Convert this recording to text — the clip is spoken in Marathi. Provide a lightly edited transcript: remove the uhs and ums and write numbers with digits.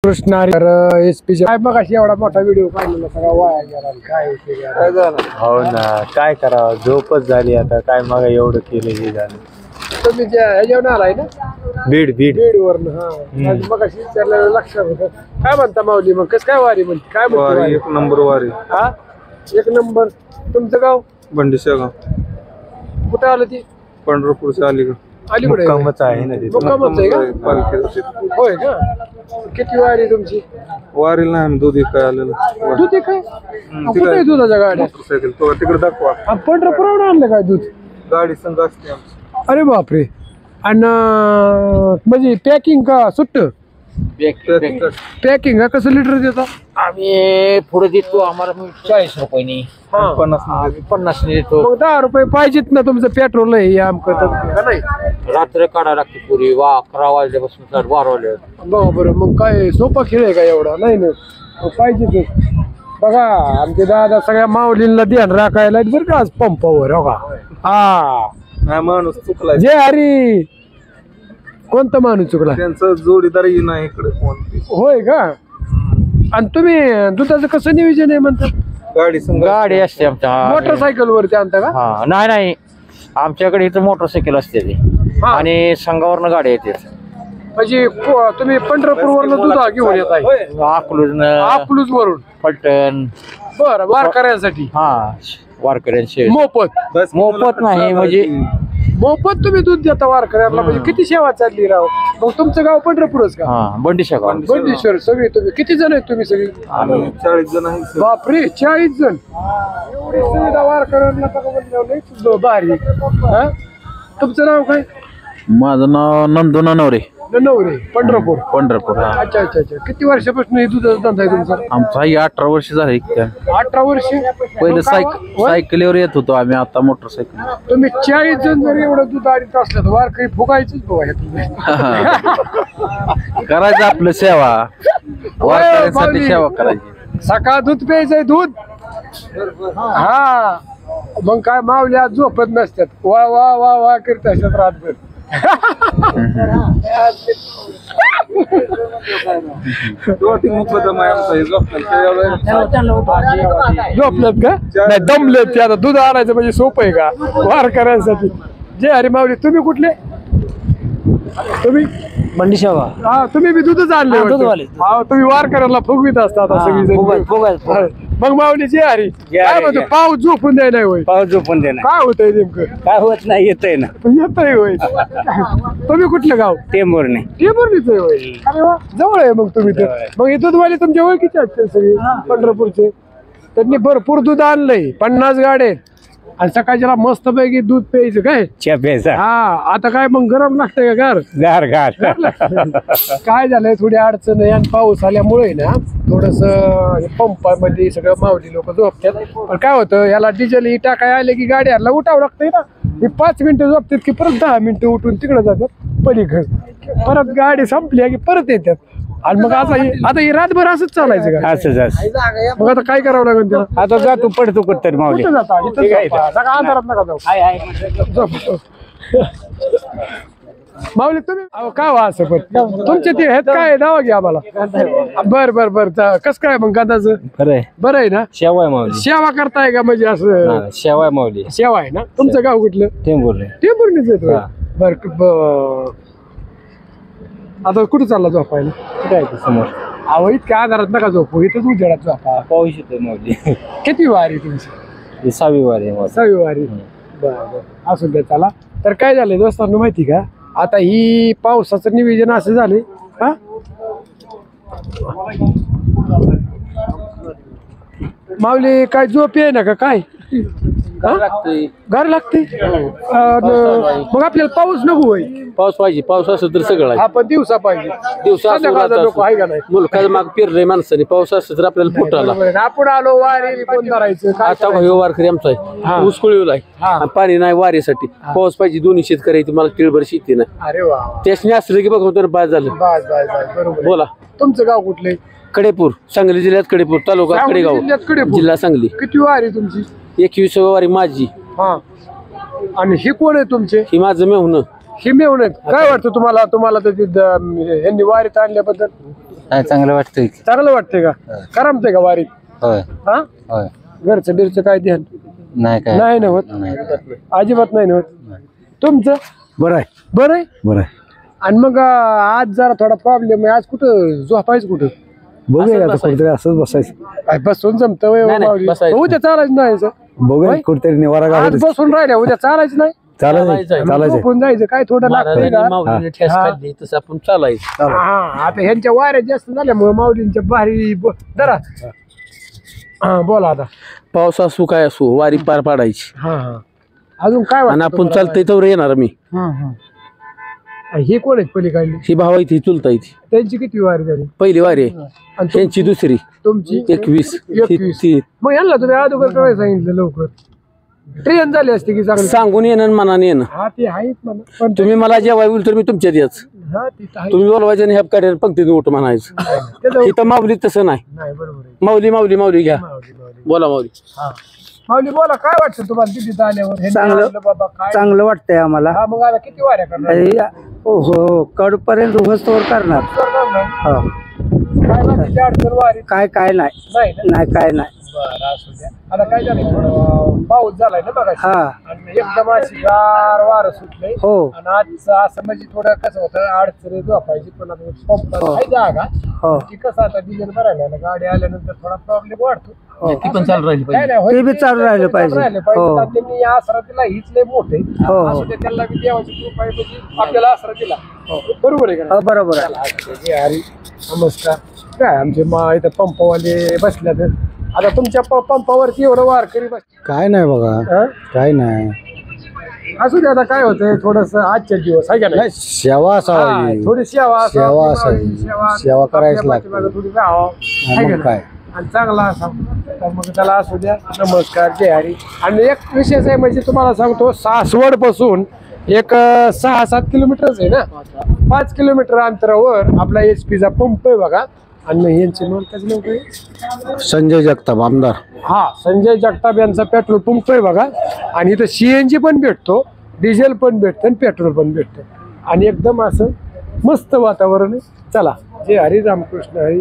कृष्णारी एसपी काय मग अशी एवढा मोठा व्हिडिओ काढलेला सगळा वाया गेला काय झालं हो ना काय करावं झोपच झाली आता काय मग एवढं केलं हे झालं तुम्ही ह्याच्यावर आलाय ना बीड वरनं हा मग अशी विचारलं लक्षात होतं काय म्हणता माऊली मग कसं काय वारी म्हणते काय म्हणते वारी? एक नंबर वारी हा एक नंबर तुमचं गाव बंडीशेगाव कुठं आलं ती पंढरपूरच्या अलीकडे मुक्कामच आहे ना तिथं मुक्कामच आहे का होय का किती वारी तुमची वारीला नाही आम्ही दूध काय आलेलं दूध आहे काय कुठे आहे दुधाच्या गाड्या मोटरसायकल तो तिकडे दाखवा पंढरपुरावर आणलं काय दूध गाडी संघ असते आमची अरे बापरे आणि म्हणजे पॅकिंग का सुट्ट पॅकिंग कसं लिटर देता आम्ही पुढे देतो आम्हाला 40 रुपयांनी 50 देतो मग 10 रुपये पाहिजेत ना तुमचं पेट्रोल आहे आमकं का नाही रात्र काढा लागते पुरी 11 वाजल्यापासून 12 वाजले बरं मग काय सोपा खेळ आहे का एवढा नाही ना पाहिजेच बघा आमचे दादा सगळ्या माऊलींना ध्यान राखायला बरं का आज पंपावर हो का हा माणूस चुकला जे हरी कोणता माणूस चुकला त्यांचा जोडीदारही नाही इकडे कोण होय का आणि तुम्ही दुधाचं कसं नियोजन आहे म्हणतात गाडी संघ गाडी असते आमच्या मोटरसायकल वरती आणता का हा नाही आमच्याकडे इथं मोटरसायकल असते ती हा. आणि संघावरनं गाडी येते म्हणजे तुम्ही पंढरपूर वरनं दूध घेऊन येत आहे अकलूज वरून पलटण बरं वारकऱ्यांसाठी हा वारकऱ्यांचे मोफत नाही म्हणजे मोफत तुम्ही दूध देता वारकऱ्यांना म्हणजे किती सेवा चालली राव मग तुमचं गाव पंढरपूरच का हा बंडीशेगाव बंडीश्वर सगळे तुम्ही किती जण आहेत तुम्ही सगळे 40 जण आहे बापरे 40 जण एवढी सुविधा वारकऱ्यांना म्हणल्यावर भारी हा? तुमचं नाव काय माझं नाव नंदू नवरे नवरे पंढरपूर हा. अच्छा किती वर्षापासून हे दुधाचा धंदा आहे तुमचा आमचा ही 18 वर्ष झाले 18 वर्ष पहिले मग काय वा- सायकलीवर येत होतो आम्ही आता मोटरसायकल तुम्ही 40 जण जर एवढं दूध आणत असलं तर वारकरी फुगायचंच बघा तुम्ही करायचं आपलं सेवा वारकऱ्यांसाठी बावली. सेवा करायची सकाळ दूध प्यायचंय दूध हा मग काय मावल्या झोपत नसतात वा वा वा वा करत असतात रातभर झोपल्यात का नाही दमलेत ते आता दूध आणायचं म्हणजे सोपं आहे का वारकऱ्यांसाठी जे हरी माऊली तुम्ही कुठले तुम्ही बंडीशेगाव हा तुम्ही बी दूधच आणले हा, वाटतं. दूधवाले. हा तुम्ही वारकऱ्याला फुगवीत असता आता सगळी हा. मग माऊली जे हरी काय म्हणतो पाऊस झोपून द्याय नाही होय पाऊस झोपून देणार काय होतंय नेमकं काय होत नाही येतंय ना येतंय होय तुम्ही कुठलं गाव टेंबूरने टेंभुर्णीच आहे होय अरे वा जवळ आहे मग तुम्ही तर मग हे दूधवाले तुमच्या ओळखीचे आहेत सगळे पंढरपूरचे त्यांनी भरपूर दूध आणलंय 50 गाड्या आहेत आणि सकाळच्याला मस्त पैकी दूध प्यायचं काय चेप्याचा हा आता काय मग गरम लागतंय का गार गार काय झालंय थोडी अडचण आहे आणि पाऊस आल्यामुळे ना थोडस पंपामध्ये सगळं माऊली लोक झोपतात पण काय होतं याला डिझेल ही टाकाय आले की गाड्याला उठावं लागतंय ना ही 5 मिनिटं झोपतात की परत 10 मिनिटं उठून तिकडे जातात पलीकडे परत गाडी संपली की परत येतात आणि मग आता ही रातभर असंच चालायचं का असं मग आता काय करावं लागेल त्याला आता जातो पडतो कुठतरी माऊली कुठं जाता इथं झोपा. सगळं अंधारात नका जाऊ झोप. माऊली तुम्ही अहो, का वा असं पण तुमचे ते आहेत काय नाव घ्या आम्हाला बर कस काय मग गंधाचं बरं आहे ना शेवाय माऊली सेवा करताय का म्हणजे असं शेवाय माऊली सेवा आहे ना तुमचं गाव कुठलं टेंबूरने टेंभुर्णीच आहे बर आता कुठं चालला झोपायला कुठे आहे समोर अहो इतक्या आधारात नका झोपू इथंच उजेडात झोपा पाऊस येतोय माऊली किती वारी तुमची ही 6वी वारी आहे माऊली 6वी वारी बरं असू द्या चला तर काय झालंय दोस्तांना माहिती का आता ही पावसाचं नियोजन असं झाले हा माऊली काय झोप आहे ना का काय घर लागते मग आपल्याला पाऊस नको होय पाऊस पाहिजे पाऊस असं तर सगळं आहे. आपण दिवसा पाहिजे दिवसा संध्याकाळचा नको आहे का नाही मुलखाचं माग फिरलंय माणसाने पाऊस असं तर आपल्याला फुटाला बरोबर आहे. आपण आलो वारी कोण धरायचं काय आता करायचं? वारकरी आमचा आहे ऊस कुळीवला आहे हा. आणि पाणी नाही वारीसाठी पाऊस पाहिजे दोन्ही शेतकऱ्याची मला तिळभर शेती नाही अरे वा त्याच्याने असलं की बघा तर बाद झालं बस बरोबर आहे. बोला तुमचं गाव कुठले कडेपूर सांगली जिल्ह्यात कडेपूर तालुका सांगली कडेगाव जिल्ह्यात कडेपूर. जिल्हा सांगली किती वारी तुमची 21 वारी माझी हा आणि हे कोण आहे तुमचे ही माझं मेहुणं हे मेवणे काय वाटतं तुम्हाला तर यांनी वारीत आणल्याबद्दल नाही चांगलं वाटतंय की. चांगलं वाटतंय का करमतंय का वारीत होय हा होय घरचं बिरचं काय ध्यान नाही काय नाही ना होत अजिबात नाही ना होत तुमचं बरं आहे बरं आहे बरं आहे आणि मग आज जरा थोडा प्रॉब्लेम आहे आज कुठं झोपायचं कुठं बघूया आता कुठेतरी असंच बसायचं काय बसून जमतं वय माऊली. उद्या चालायचं नाही सर. बघूया कुठेतरी निवारा आज गावात बसून राहिल्या उद्या चालायचं नाही चालायचं चालायचं झोपून जायचं काय थोडं लागतंय का माऊलीने ठेस खाल्ली तसं आपण चालायचं. हा आता ह्यांच्या वाऱ्या जास्त झाल्यामुळे माऊलींच्या भारी जरा हा बोला आता पाऊस असू काय असू वारी पार पाडायची हा हा अजून काय आणि वाटतं आपण तुम्हाला? चालतंय तर येणार मी हे कोण आहेत पलीकडली ही भावा इथे चुलता इथे त्यांची किती वारी झाली पहिली वारी आहे आणि त्यांची दुसरी तुमची 21 21. ती मग यांना तुम्ही अगोदर काय सांगितलं लवकर ट्रेन झाली असती की चांगली सांगून येणं आणि मनाने येणं हा ते आहेच म्हणा पण तुम्ही मला जेव्हा येईल तर मी तुमच्यात याच हा ते तर आहे. तुम्ही बोलवायचं आणि ह्या कार्य पंक्तीने उठ म्हणायचं त्याचं- इथं माऊली तसं नाही नाही बरोबर आहे माऊली माऊली माऊली घ्या माऊली, माऊली. बोला माऊली हा. माऊली बोला काय वाटतं तुम्हाला तिथे आल्यावर ह्यांनी चांगलं- आणलं बाबा काय चांगलं वाटतंय आम्हाला हा मग आता किती वाऱ्या करणार हो कडपर्यंत होस्तोवर करणार हो. काय बाकीची अडचण वारी काय काय नाही नाही ना नाही काय नाही बरं असू द्या आता काय झालं थोडं पाऊस झालाय ना बघा हा आणि एकदम अशी गार वारं सुटलंय हो आणि आजचं असं म्हणजे थोडं कसं होतं अडचणी झोपायची पण आता पंप आहे जागा हो ती कसं आता डिझेल भरायला ना गाडी आल्यानंतर थोडा प्रॉब्लेम वाढतो ती पण चालू राहिली काय पाहिजे. नाही, होईल ते बी चालू राहिलं पाहिजे. हो. आता त्यांनी आसरा दिला हीच लय मोठे हो, हो. असू दे त्यांना बी देवाची कृपा आहे म्हणजे आपल्याला आसरा दिला बरोबर आहे का हो बरोबर आहे चला, जय हरी नमस्कार काय आमचे इथं पंपवाले बसल्या तर आता तुमच्या पंपावरती एवढं वारकरी बस काय नाही बघा हं? काय नाही असू दे आता काय होतंय थोडस आजच्या दिवस आहे का नाही सेवा हा, थोडी सेवा असावी, सेवा आपली असावी. सेवा सेवा करायच आपल्या लागते. पाठीमागं थोडी राहावं. आहे का मग काय? नाही? आणि चांगला असा तर मग त्याला असू द्या नमस्कार जय हरी आणि एक विशेष आहे म्हणजे तुम्हाला सांगतो सासवड पासून एक 6-7 किलोमीटरच आहे ना 5 किलोमीटर अंतरावर आपला HP चा पंप आहे बघा आणि यांचे नाव त्याचं नाव काय संजय जगताप आमदार हा संजय जगताप यांचा पेट्रोल पंप आहे बघा आणि इथं CNG पण भेटतो डिझेल पण भेटतं आणि पेट्रोल पण भेटतं आणि एकदम असं मस्त वातावरण आहे चला जय हरी रामकृष्ण हरी